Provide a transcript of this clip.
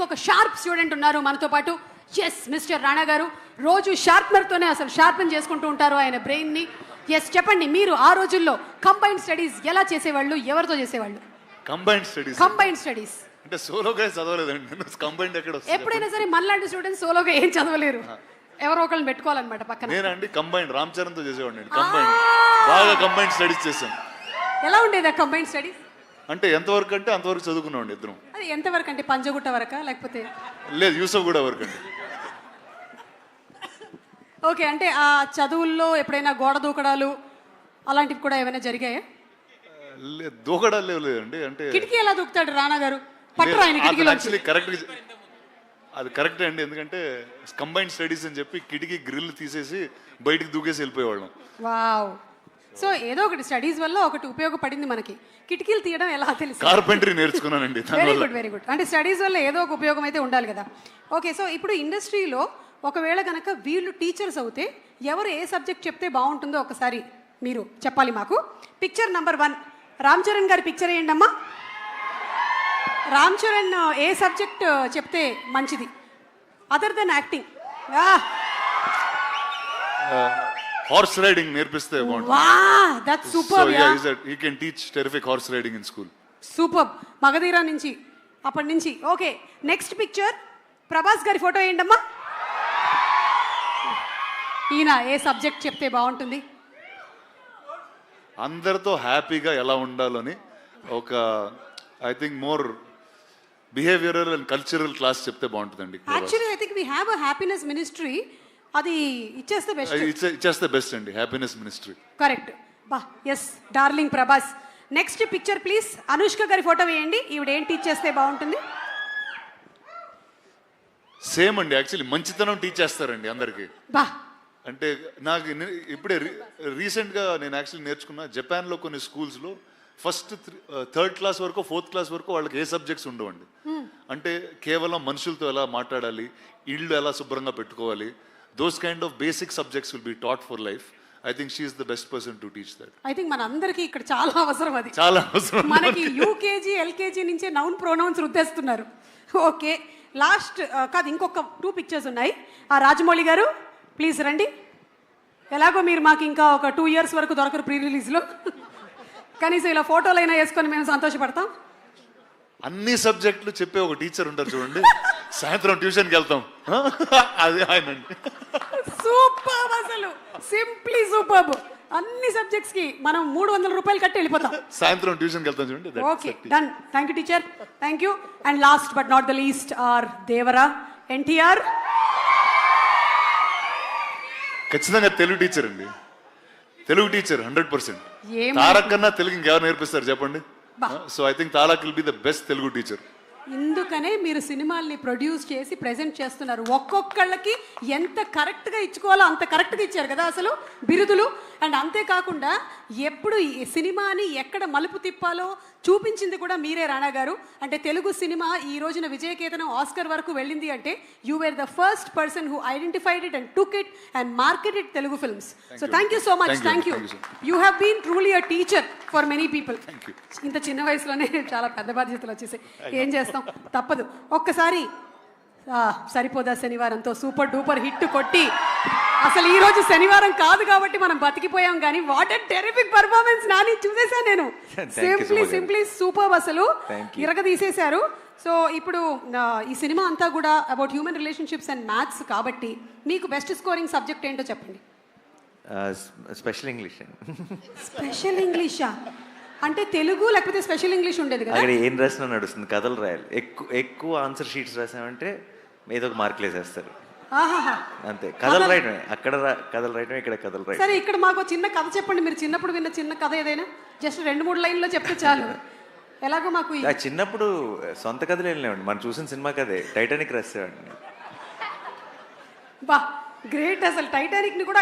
ఇంకొక sharp student ఉన్నారు మనతో పాటు. ఎస్, మిస్టర్ రాణా గారు రోజు షార్ప్నర్తోనే అసలు షార్పెన్ చేసుకుంటూ ఉంటారు ఆయన బ్రెయిన్ని. ఎస్, చెప్పండి, మీరు ఆ రోజుల్లో కంబైన్డ్ స్టడీస్ ఎలా చేసేవాళ్ళు, ఎవరితో చేసేవాళ్ళు? కంబైన్డ్ స్టడీస్ అంటే సోలోగా చదవలేదండి. కంబైన్డ్ ఎక్కడ వస్తుంది? ఎప్పుడైనా సరే మనలాంటి స్టూడెంట్స్ సోలోగా ఏం చదవలేరు, ఎవరో ఒకళ్ళని పెట్టుకోవాలన్నమాట పక్కన. నేనండి కంబైన్డ్ రామ్ చరణ్ తో చేసేవాడిని. కంబైన్డ్ బాగా కంబైన్డ్ స్టడీస్ చేశాను. ఎలా ఉండేది ఆ కంబైన్డ్ స్టడీస్? అంటే ఎంతవరకు అంటే అంతవరకు చదువుకున్నామండి ఇద్దరం. అది ఎంతవరకు అంటే పంజగుట్ట వరకా లేకపోతే? లేదు, యూసఫ్ కూడా వరకు అండి. ఓకే, అంటే ఆ చదువుల్లో ఎప్పుడైనా గోడ దూకడాలు అలాంటివి కూడా ఏమైనా జరిగాయా? లేదు, దూకడాలు లేదండి. అంటే కిటికీ ఎలా దూకుతాడు రాణా గారు? పట్టరా ఆయన కిటికీలో? యాక్చువల్లీ కరెక్ట్, అది కరెక్టే అండి. ఎందుకంటే కంబైన్డ్ స్టడీస్ అని చెప్పి కిటికీ గ్రిల్ తీసేసి బయటికి దూకేసి వెళ్ళిపోయేవాళ్ళం. వావ్. సో ఏదో ఒకటి స్టడీస్ వల్ల ఒకటి ఉపయోగపడింది మనకి. కిటికీలు తీయడం ఎలా తెలుసు? కార్పెంటరీ నేర్చుకున్నానండి. Very good, very good. అంటే స్టడీస్ వల్ల ఏదో ఒక ఉపయోగం అయితే ఉండాలి కదా. ఓకే, సో ఇప్పుడు ఇండస్ట్రీలో ఒకవేళ కనుక వీళ్ళు టీచర్స్ అవుతే ఎవరు ఏ సబ్జెక్ట్ చెప్తే బాగుంటుందో ఒకసారి మీరు చెప్పాలి మాకు. పిక్చర్ నంబర్ 1 రామ్ చరణ్ గారి పిక్చర్ వేయండి అమ్మా. రామ్ చరణ్ ఏ సబ్జెక్ట్ చెప్తే మంచిది other than acting? Horse riding నేర్పిస్తే బాగుంటుంది. Wow, that's super. He can teach terrific horse riding in school. Super. Magadheera నుంచి అప్పటి నుంచి. ఓకే, నెక్స్ట్ పిక్చర్ ప్రభాస్ గారి ఫోటో వేయండి అమ్మా. ఈయన ఏ సబ్జెక్ట్ చెప్తే బాగుంటుంది? అందరితో హ్యాపీగా ఎలా ఉండాలని ఒక I think more behavioural and cultural class చెప్తే బాగుంటుందండి. Actually I think we have a happiness ministry. అది ఇచ్చేస్తే బెస్ట్. ఇచ్చేస్తే బెస్ట్ అండి, హ్యాపీనెస్ మినిస్ట్రీ. కరెక్ట్. బా, yes, darling Prabhas. Next picture please. Anushka గారి ఫోటో వేయండి. ఈవిడ ఏం టీచ్ చేస్తే బాగుంటుంది? సేమ్ అండి, యాక్చువల్లీ మంచితనం టీచ్ చేస్తారండి అందరికి. బా, అంటే నాకు ఇప్పుడే రీసెంట్గా నేను యాక్చువల్లీ నేర్చుకున్నా. జపాన్లో కొన్ని స్కూల్స్లో ఫస్ట్ 3rd క్లాస్ వరకు 4th క్లాస్ వరకు వాళ్ళకి ఏ సబ్జెక్ట్స్ ఉండవండి. అంటే కేవలం మనుషులతో ఎలా మాట్లాడాలి, ఇళ్ళు ఎలా శుభ్రంగా పెట్టుకోవాలి, those kind of basic subjects will be taught for life. I think she is the best person to teach that. I think మన అందరికీ ఇక్కడ చాలా అవసరం అది. చాలా అవసరం. మనకి యూకేజీ ఎల్కేజీ నుంచే నౌన్ ప్రొనౌన్స్ రుద్దేస్తున్నారు. ఓకే, లాస్ట్ కాదు, ఇంకొక 2 పిక్చర్స్ ఉన్నాయి. ఆ రాజమౌళి గారు ప్లీజ్ రండి. ఎలాగో మీరు మాకు ఇంకా ఒక 2 years వరకు దొరకరు ప్రీ రిలీజ్లో. కనీసం ఇలా ఫోటోలైనా వేసుకొని మేము సంతోషపడతాం. అన్ని సబ్జెక్టులు చెప్పే ఒక టీచర్ ఉంటారు చూడండి, సాయంత్రం ట్యూషన్కి వెళ్తాం, అది ఆయన. సూపర్, అసలు సింప్లీ సూపర్. అన్ని సబ్జెక్ట్స్ కి మనం 300 రూపాయలు కట్టి వెళ్ళిపోతాం. సాయంత్రం ట్యూషన్కి వెళ్తాం చూడండి. Okay, done. Thank you teacher, thank you. And last but not the least our Devara NTR. ఖచ్చితంగా తెలుగు టీచర్ అండి, తెలుగు టీచర్ 100%. తారక్ కన్నా తెలుగు ఇంకెవరు నేర్పిస్తారు చెప్పండి? So I think Tarak will be the best Telugu teacher. ఇందుకనే మీరు సినిమాల్ని ప్రొడ్యూస్ చేసి ప్రెజెంట్ చేస్తున్నారు. ఒక్కొక్కళ్ళకి ఎంత కరెక్ట్గా ఇచ్చుకోవాలో అంత కరెక్ట్గా ఇచ్చారు కదా అసలు బిరుదులు. అండ్ అంతేకాకుండా ఎప్పుడు ఈ సినిమాని ఎక్కడ మలుపు తిప్పాలో చూపించింది కూడా మీరే రాణా గారు. అంటే తెలుగు సినిమా ఈ రోజున విజయకేతనం ఆస్కర్ వరకు వెళ్ళింది అంటే you were the first person who identified it and took it and marketed Telugu films. So thank you so much. Thank you. You have been truly a teacher for many people. ఇంత చిన్న వయసులోనే చాలా పెద్ద బాధ్యతలు వచ్చేసాయి. ఏం చేస్తాం, తప్పదు. ఒక్కసారి సరిపోదా శనివారంతో సూపర్ డూపర్ హిట్ కొట్టి, అసలు ఈ రోజు శనివారం కాదు కాబట్టి మనం బతికిపోయాం. కానీ what a terrific performance Nani, చూసేసాను నేను. సింప్లీ సూపర్, అసలు ఇరగదీసేశారు. సో ఇప్పుడు ఈ సినిమా అంతా కూడా about human relationships and maths కాబట్టి మీకు బెస్ట్ స్కోరింగ్ సబ్జెక్ట్ ఏంటో చెప్పండి. Special English. స్పెషల్ ఇంగ్లీషా? అంటే తెలుగు లేకపోతే స్పెషల్ ఇంగ్లీష్ ఉండేది కదా? అక్కడ ఏం రాసినా నడుస్తుంది, కథలు రాయాలి. ఎక్కువ ఆన్సర్ షీట్స్ రాసామంటే ఏదో ఒక మార్కులు వేసేస్తారు. అంతే, కథలు రాయటమే. అక్కడ కథలు రాయటం, ఇక్కడ కథలు రాయటం. సరే, ఇక్కడ మాకు చిన్న కథ చెప్పండి. మీరు చిన్నప్పుడు విన్న చిన్న కథ ఏదైనా జస్ట్ 2-3 లైన్లో చెప్తే చాలు. ఎలాగో మాకు చిన్నప్పుడు సొంత కథలు వెళ్ళినామండి. మనం చూసిన సినిమా కథే, టైటానిక్ రాసేవాడిని. బా, గ్రేట్. అసలు టైటానిక్ ని కూడా